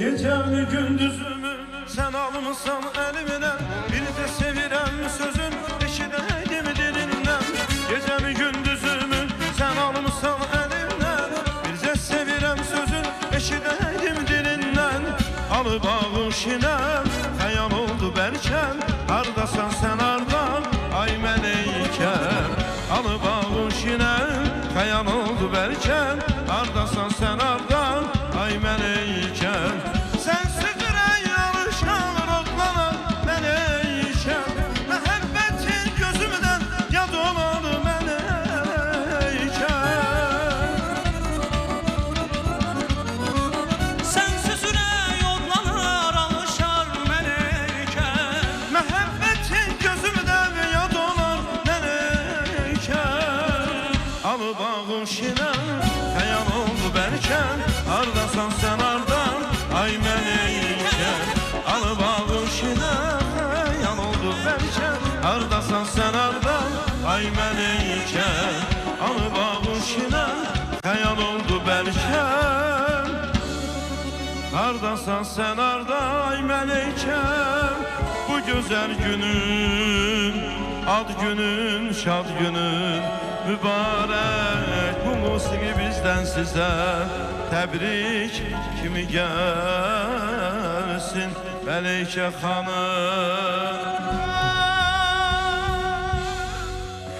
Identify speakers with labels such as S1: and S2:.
S1: Gecemi gündüzümü sen almışsan elimden, bir de sevirem sözün eşideydim dilinden. Gecemi gündüzümü sen almışsan elimden, bir de sevirem sözün eşideydim dilinden. Alı bağışinem hayal oldu berken, hardasan sen hardan ay meleyken. Alı bağışinem hayal oldu berken, hardasan sen hardan ay meleyken. Sensiz ürək alışan rotlanan meleyken, məhəbbətin gözümdən yad olan meleyken.
S2: Sensiz ürək odlanır alışar meleyken,
S1: Məhəbbətin gözümdən yad olan meleyken. Alı bağışinem xəyal oldu bərkən, hardasan sen hardan ay meleyken. Alı bağışinem xəyal oldu bərkən, hardasan sen hardan ay meleyken. Alı bağışinem xəyal oldu bərkən, hardasan sen harda ay meleyken. Bu güzel günün, ad günün, şad günün mübarek. Bu musiqi bizden size təbrik kimi gelsin Meleyke hanım.